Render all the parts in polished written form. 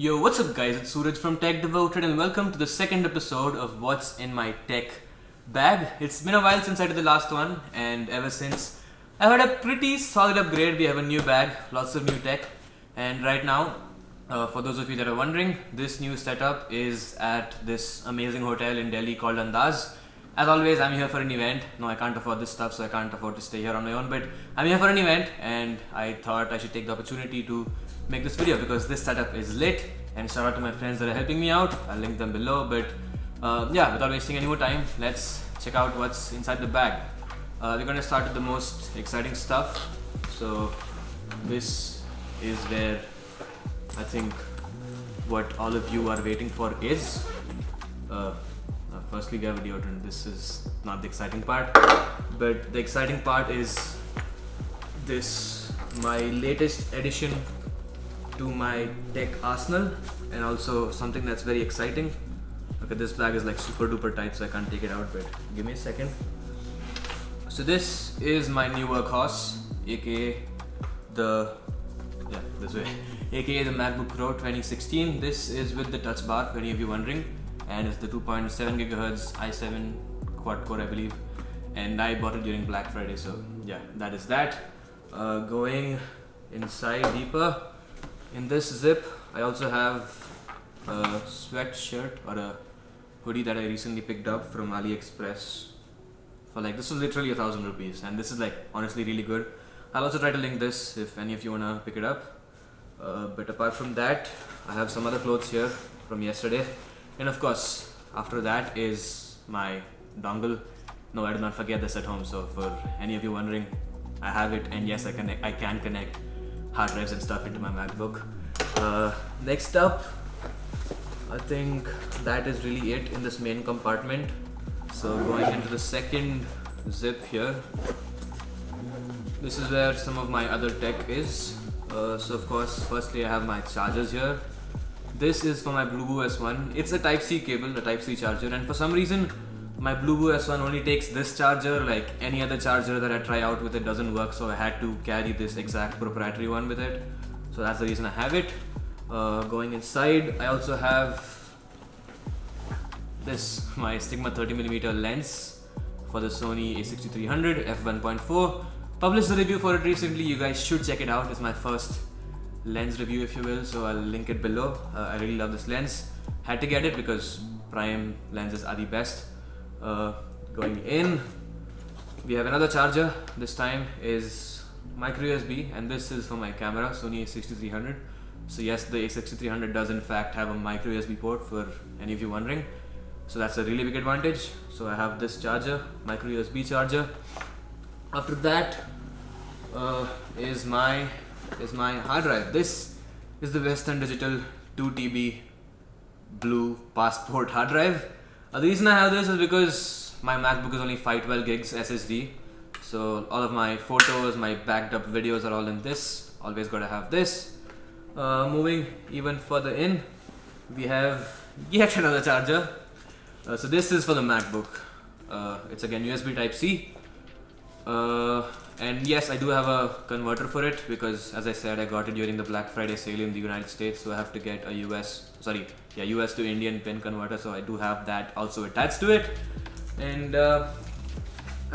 Yo, what's up guys, it's Suraj from Tech Devoted and welcome to the second episode of What's in My Tech Bag. It's been a while since I did the last one and ever since I've had a pretty solid upgrade. We have a new bag, lots of new tech, and right now, for those of you that are wondering, this new setup is at this amazing hotel in Delhi called Andaz. As always, I'm here for an event. No, I can't afford this stuff, so I can't afford to stay here on my own, but I'm here for an event and I thought I should take the opportunity to make this video because this setup is lit. And shout out to my friends that are helping me out. I'll link them below, but yeah, without wasting any more time, let's check out what's inside the bag. We're gonna start with the most exciting stuff. So this is where I think what all of you are waiting for is firstly we have a deodorant. This is not the exciting part, but the exciting part is this, my latest addition to my tech arsenal, and also something that's very exciting. Okay, this bag is like super duper tight, so I can't take it out, but give me a second. So this is my new workhorse, aka the aka the MacBook Pro 2016. This is with the touch bar for any of you wondering, and it's the 2.7 GHz i7 quad core, I believe, and I bought it during Black Friday, so yeah, that is that. Going inside deeper, in this zip, I also have a sweatshirt or a hoodie that I recently picked up from AliExpress for like, this was literally 1,000 rupees, and this is like honestly really good. I'll also try to link this if any of you wanna pick it up. But apart from that, I have some other clothes here from yesterday, and of course, after that is my dongle. No, I did not forget this at home. So for any of you wondering, I have it, and yes, I can connect hard drives and stuff into my MacBook. Next up, I think that is really it in this main compartment. So going into the second zip here, this is where some of my other tech is. So of course, firstly I have my chargers here. This is for my Bluetooth S1. It's a Type-C cable, a Type-C charger, and for some reason my Bluetooth S1 only takes this charger. Like any other charger that I try out with it doesn't work, so I had to carry this exact proprietary one with it. So that's the reason I have it. Going inside, I also have this, my Sigma 30mm lens for the Sony a6300 f1.4. Published a review for it recently. You guys should check it out. It's my first lens review, if you will, so I'll link it below. I really love this lens. Had to get it because prime lenses are the best. Going in, we have another charger. This time is micro USB, and this is for my camera, Sony a6300. So yes, the a6300 does in fact have a micro USB port, for any of you wondering. So that's a really big advantage. So I have this charger, micro USB charger. After that is my hard drive. This is the Western Digital 2 TB blue passport hard drive. The reason I have this is because my MacBook is only 512 gigs SSD, so all of my photos, my backed up videos are all in this. Always gotta have this. Moving even further in, we have yet another charger. So this is for the MacBook. It's again USB Type-C. And yes, I do have a converter for it because, as I said, I got it during the Black Friday sale in the United States, so I have to get a US to Indian pin converter, so I do have that also attached to it. And I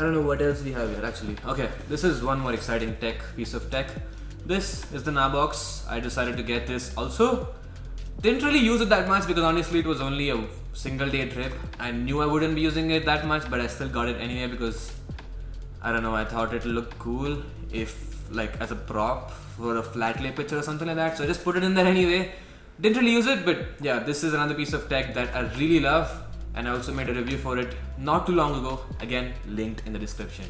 don't know what else we have here actually. Okay, this is one more exciting piece of tech. This is the Nabox. I decided to get this also. Didn't really use it that much because honestly it was only a single day trip. I knew I wouldn't be using it that much, but I still got it anyway because I don't know, I thought it looked cool if like as a prop for a flat lay picture or something like that. So I just put it in there anyway. Didn't really use it, but yeah, this is another piece of tech that I really love, and I also made a review for it not too long ago. Again, linked in the description.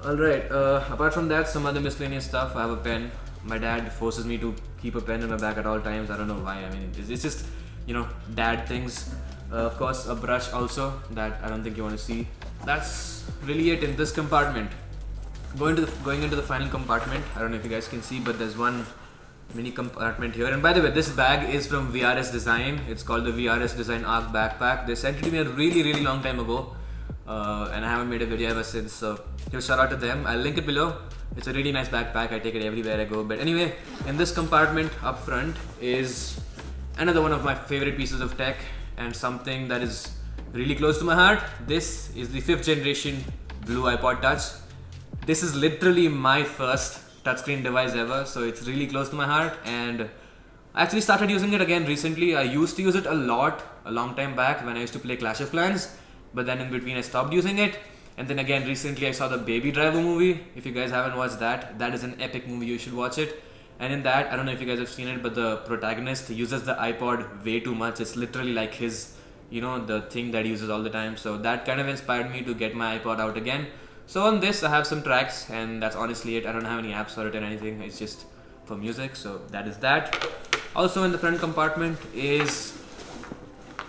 Alright, apart from that, some other miscellaneous stuff. I have a pen. My dad forces me to keep a pen in my bag at all times. I don't know why. I mean, it's just, you know, dad things. Of course, a brush also that I don't think you want to see. That's really it in this compartment. Going into the final compartment, I don't know if you guys can see, but there's one mini compartment here. And by the way, this bag is from VRS Design. It's called the VRS Design Arc Backpack. They sent it to me a really long time ago, and I haven't made a video ever since, so huge shout out to them. I'll link it below. It's a really nice backpack. I take it everywhere I go. But anyway, in this compartment up front is another one of my favorite pieces of tech and something that is really close to my heart. This is the 5th generation Blue iPod Touch. This is literally my first touchscreen device ever, so it's really close to my heart, and I actually started using it again recently. I used to use it a lot a long time back when I used to play Clash of Clans, but then in between I stopped using it. And then again recently I saw the Baby Driver movie. If you guys haven't watched that, that is an epic movie, you should watch it. And in that, I don't know if you guys have seen it, but the protagonist uses the iPod way too much. It's literally like his, you know, the thing that he uses all the time. So that kind of inspired me to get my iPod out again. So on this I have some tracks, and that's honestly it. I don't have any apps for it or anything. It's just for music, so that is that. Also in the front compartment is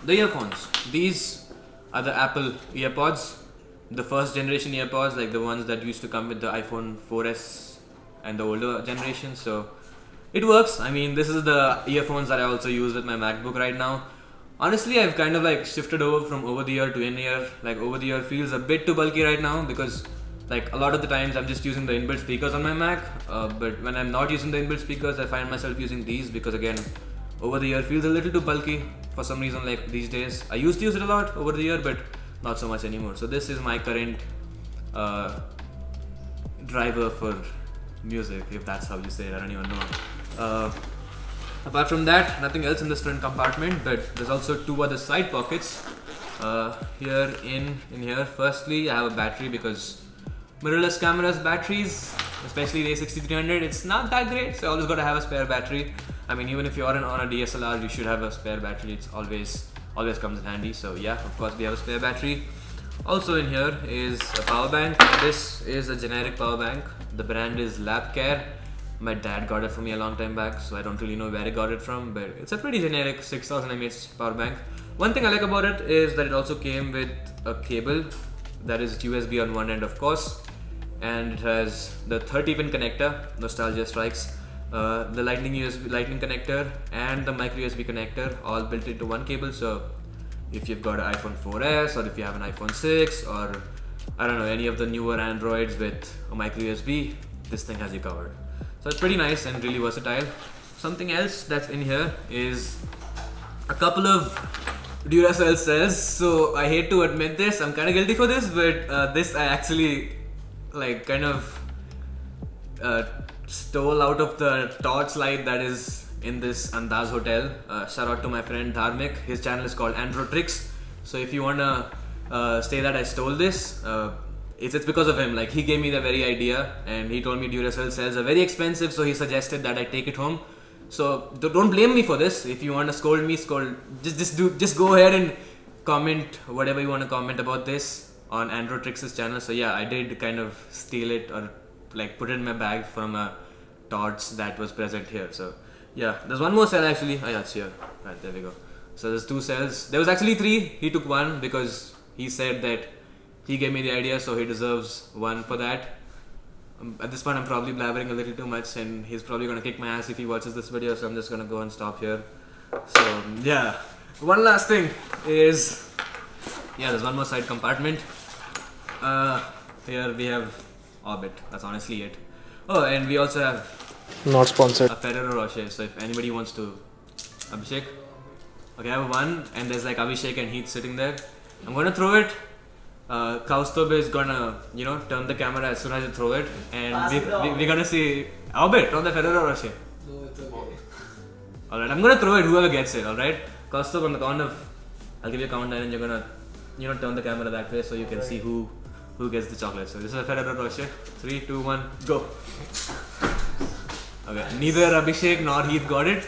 the earphones. These are the Apple EarPods. The first generation earpods, like the ones that used to come with the iPhone 4S and the older generation. So it works. I mean, this is the earphones that I also use with my MacBook right now. Honestly, I've kind of like shifted over from over the ear to in ear. Like over the ear feels a bit too bulky right now because like a lot of the times I'm just using the inbuilt speakers on my Mac. But when I'm not using the inbuilt speakers, I find myself using these because again, over the ear feels a little too bulky for some reason. Like these days, I used to use it a lot over the ear, but not so much anymore. So this is my current driver for music, if that's how you say it. I don't even know. Apart from that, nothing else in this front compartment, but there's also 2 other side pockets here in here. Firstly, I have a battery because mirrorless cameras batteries, especially the A6300, it's not that great, so I always got to have a spare battery. I mean, even if you're on a DSLR, you should have a spare battery. It's always comes in handy. So yeah, of course we have a spare battery. Also in here is a power bank. This is a generic power bank. The brand is LabCare. My dad got it for me a long time back, so I don't really know where he got it from, but it's a pretty generic 6000 mAh power bank. One thing I like about it is that it also came with a cable that is USB on one end, of course, and it has the 30-pin connector, nostalgia strikes, the lightning connector and the micro USB connector all built into one cable. So if you've got an iPhone 4S or if you have an iPhone 6 or I don't know, any of the newer Androids with a micro USB, this thing has you covered. So it's pretty nice and really versatile. Something else that's in here is a couple of Duracell cells. So I hate to admit this, I'm kind of guilty for this, but this I actually like kind of stole out of the torchlight that is in this Andaz hotel. Shout out to my friend Dharmik. His channel is called Androtrix. So if you wanna say that I stole this, it's because of him. Like he gave me the very idea, and he told me Duracell cells are very expensive, so he suggested that I take it home. So don't blame me for this. If you wanna scold me, just go ahead and comment whatever you wanna comment about this on Androtrix's channel. So yeah, I did kind of steal it or like put it in my bag from a torch that was present here. So yeah, there's one more cell actually. Oh yeah, it's here. Right, there we go. So there's 2 cells. There was actually 3. He took 1 because he said that he gave me the idea, so he deserves 1 for that. At this point I'm probably blabbering a little too much, and he's probably gonna kick my ass if he watches this video, so I'm just gonna go and stop here. So yeah, one last thing is, yeah, there's one more side compartment. Here we have Orbit. That's honestly it. Oh, and we also have not sponsored a Ferrero Rocher. So if anybody wants to, Abhishek. Okay, I have 1, and there's like Abhishek and Heath sitting there. I'm gonna throw it. Kaustubh is gonna, turn the camera as soon as you throw it, and we're gonna see Orbit on the Ferrero Rocher. No, it's okay. Alright, I'm gonna throw it. Whoever gets it. Alright, Kaustubh, on the count of, I'll give you a countdown, and you're gonna, turn the camera that way so you can see who gets the chocolate. So this is a Ferrero Rocher. 3, 2, 1, go. Okay, neither Abhishek nor Heath got it.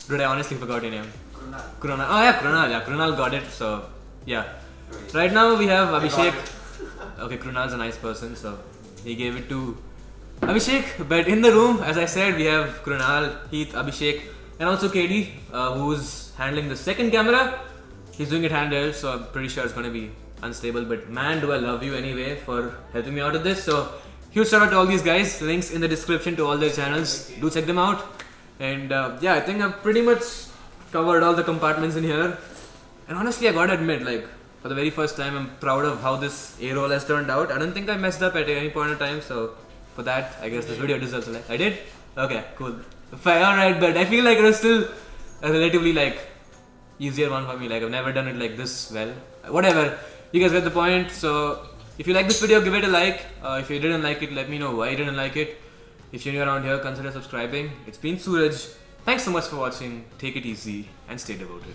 Dude, I honestly forgot your name. Krunal. Oh yeah, Krunal. Yeah, Krunal got it. So yeah. Right now we have Abhishek. Okay, Krunal's a nice person, so he gave it to Abhishek. But in the room, as I said, we have Krunal, Heath, Abhishek, and also KD, who's handling the second camera. He's doing it handheld, so I'm pretty sure it's gonna be unstable. But man, do I love you anyway for helping me out with this. So huge shout out to all these guys. Links in the description to all their channels. Do check them out. And yeah, I think I've pretty much covered all the compartments in here. And honestly, I gotta admit, like, for the very first time, I'm proud of how this A-roll has turned out. I don't think I messed up at any point in time, so for that. I guess this video deserves a like. I did? Okay, cool. Fine, alright, but I feel like it was still a relatively like easier one for me. Like I've never done it like this well. Whatever, you guys get the point. So if you like this video, give it a like. If you didn't like it, let me know why you didn't like it. If you're new around here, consider subscribing. It's been Suraj. Thanks so much for watching. Take it easy and stay devoted.